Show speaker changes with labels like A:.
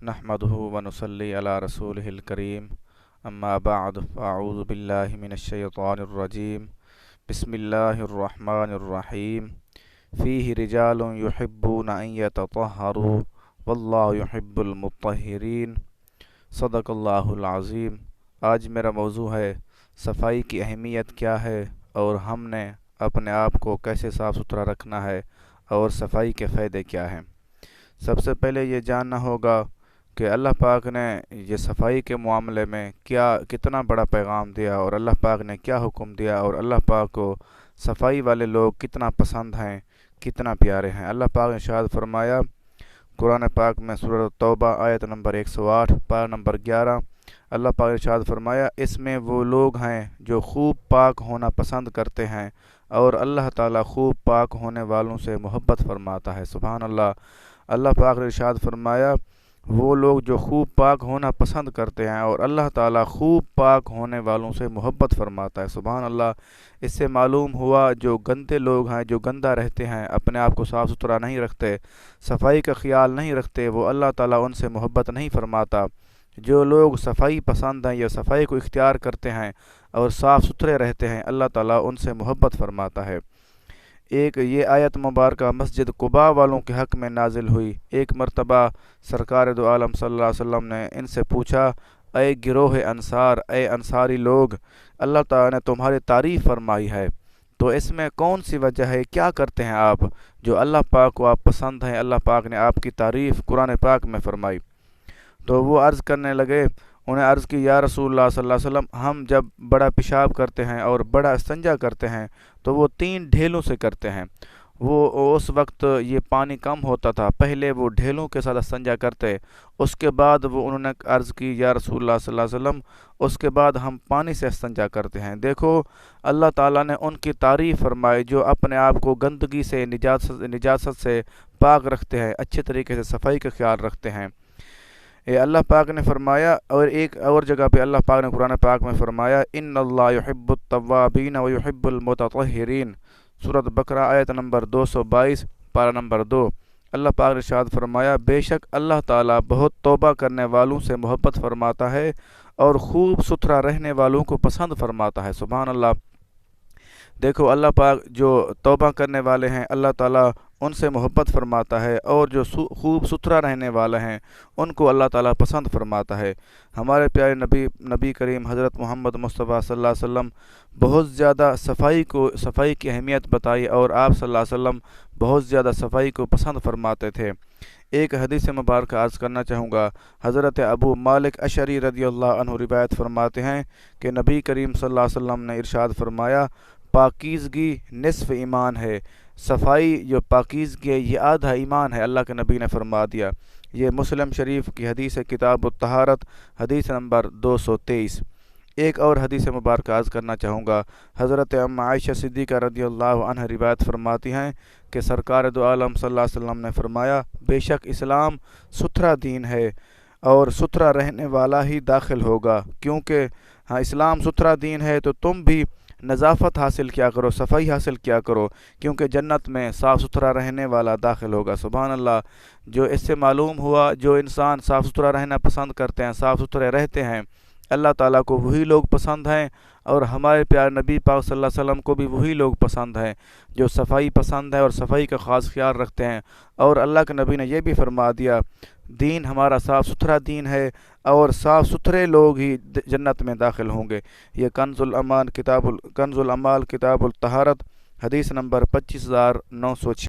A: नहमदुहु व नुसल्ली अला रसूलिहिल करीम अम्मा बअद फ़अऊज़ु बिल्लाहि मिनश्शैतानिर्रजीम बिस्मिल्लाहिर्रहमानिर्रहीम फ़ीहि रिजालुन युहिब्बूना अन यतطहरू वल्लाहु युहिब्बुल मुत्तहिरीन सदक़ल्लाहुल अज़ीम। आज मेरा मौजू है सफाई की अहमियत क्या है और हमने अपने आप को कैसे साफ़ सुथरा रखना है और सफाई के फ़ायदे क्या हैं। सबसे पहले ये जानना होगा कि अल्लाह पाक ने ये सफाई के मामले में कितना बड़ा पैगाम दिया और अल्लाह पाक ने क्या हुक्म दिया और अल्लाह पाक को सफाई वाले लोग कितना पसंद हैं, कितना प्यारे हैं। अल्लाह पाक ने इरशाद फरमाया कुरान पाक में सूरह तौबा आयत नंबर 108 पारा नंबर 11, अल्लाह पाक ने इरशाद फरमाया इसमें वो लोग हैं जो खूब पाक होना पसंद करते हैं और अल्लाह ताला खूब पाक होने वालों से मोहब्बत फरमाता है। सुभान अल्लाह। अल्लाह पाक ने इरशाद फरमाया वो लोग जो खूब पाक होना पसंद करते हैं और अल्लाह ताला खूब पाक होने वालों से मोहब्बत फरमाता है। सुभान अल्लाह। इससे मालूम हुआ जो गंदे लोग हैं, जो गंदा रहते हैं, अपने आप को साफ़ सुथरा नहीं रखते, सफाई का ख्याल नहीं रखते, वो अल्लाह ताला उनसे मोहब्बत नहीं फरमाता। जो लोग सफाई पसंद हैं या सफाई को इख्तियार करते हैं और साफ़ सुथरे रहते हैं, अल्लाह ताला उनसे मोहब्बत फरमाता है। एक ये आयत मुबारक मस्जिद कुबा वालों के हक़ में नाजिल हुई। एक मरतबा सरकार दो आलम सल्लल्लाहु अलैहि वसल्लम ने इनसे पूछा, ए गिरोह अंसार, ए अंसारी लोग, अल्लाह ताला ने तुम्हारी तारीफ़ फरमाई है, तो इसमें कौन सी वजह है, क्या करते हैं आप जो अल्लाह पाक को आप पसंद हैं। अल्लाह पाक ने आपकी तारीफ़ कुरान पाक में फ़रमाई। तो वो अर्ज़ करने लगे, उन्हें अर्ज़ की, या रसूलुल्लाह सल्लल्लाहु अलैहि वसल्लम, हम जब बड़ा पेशाब करते हैं और बड़ा इस्तिंजा करते हैं तो वो 3 ढेलों से करते हैं। वो उस वक्त ये पानी कम होता था, पहले वो ढेलों के साथ इस्तिंजा करते, उसके बाद वो उन्होंने अर्ज़ की, या रसूलुल्लाह सल्लल्लाहु अलैहि वसल्लम, उसके बाद हम पानी से इस्तिंजा करते हैं। देखो अल्लाह ताला ने उनकी तारीफ़ फरमाई जो अपने आप को गंदगी से निजासत से पाक रखते हैं, अच्छे तरीके से सफाई का ख्याल रखते हैं। ये अल्लाह पाक ने फरमाया। और एक और जगह पे अल्लाह पाक ने कुरान पाक में फरमाया, इन्नल्लाह युहिब्बुत तव्वाबीन व युहिब्बुल मुततहिरीन, सूरत बकरा आयत नंबर 222 पारा नंबर 2। अल्लाह पाक ने इरशाद फरमाया, बेशक अल्लाह ताला बहुत तौबा करने वालों से मोहब्बत फरमाता है और खूब सुथरा रहने वालों को पसंद फरमाता है। सुभान अल्लाह। देखो अल्लाह पाक जो तौबा करने वाले हैं अल्लाह ताला उनसे मोहब्बत फरमाता है और जो खूब सुथरा रहने वाले हैं उनको अल्लाह ताला पसंद फरमाता है। हमारे प्यारे नबी करीम हज़रत मोहम्मद मुस्तफ़ा सल्लल्लाहु अलैहि वसल्लम बहुत ज़्यादा सफाई की अहमियत बताई और आप सल्लल्लाहु अलैहि वसल्लम बहुत ज़्यादा सफाई को पसंद फरमाते थे। एक हदीस मुबारक अर्ज़ करना चाहूँगा। हज़रत अबू मालिक अशरी रज़ियल्लाहु अन्हु रिवायत फरमाते हैं कि नबी करीम सल्लल्लाहु अलैहि वसल्लम ने इरशाद फरमाया, पाकीज़गी निस्फ ईमान है। सफाई जो पाकीज़गी है ये आधा ईमान है, अल्लाह के नबी ने फरमा दिया। ये मुस्लिम शरीफ की हदीस है, किताब तहारत, हदीस नंबर 223। एक और हदीस मुबारक अर्ज़ करना चाहूँगा। हज़रत अम्मा आयशा सिद्दीक़ा रज़ियल्लाहु अन्हा रिवायत फरमाती हैं कि सरकार दो आलम सल्लल्लाहु अलैहि वसल्लम ने फरमाया, बेशक इस्लाम सुथरा दीन है और सुथरा रहने वाला ही दाखिल होगा। क्योंकि हाँ, इस्लाम सुथरा दीन है तो तुम भी नज़ाफ़त हासिल किया करो, सफाई हासिल किया करो, क्योंकि जन्नत में साफ़ सुथरा रहने वाला दाखिल होगा। सुभान अल्लाह। जो इससे मालूम हुआ जो इंसान साफ़ सुथरा रहना पसंद करते हैं, साफ़ सुथरे रहते हैं, अल्लाह ताला को वही लोग पसंद हैं और हमारे प्यारे नबी पाक सल्लल्लाहु अलैहि वसल्लम को भी वही लोग पसंद हैं जो सफाई पसंद है और सफाई का ख़ास ख्याल रखते हैं। और अल्लाह के नबी ने यह भी फरमा दिया, दीन हमारा साफ़ सुथरा दीन है और साफ़ सुथरे लोग ही जन्नत में दाखिल होंगे। ये कंजुल अमाल किताबुल तहारत, हदीस नंबर 25906।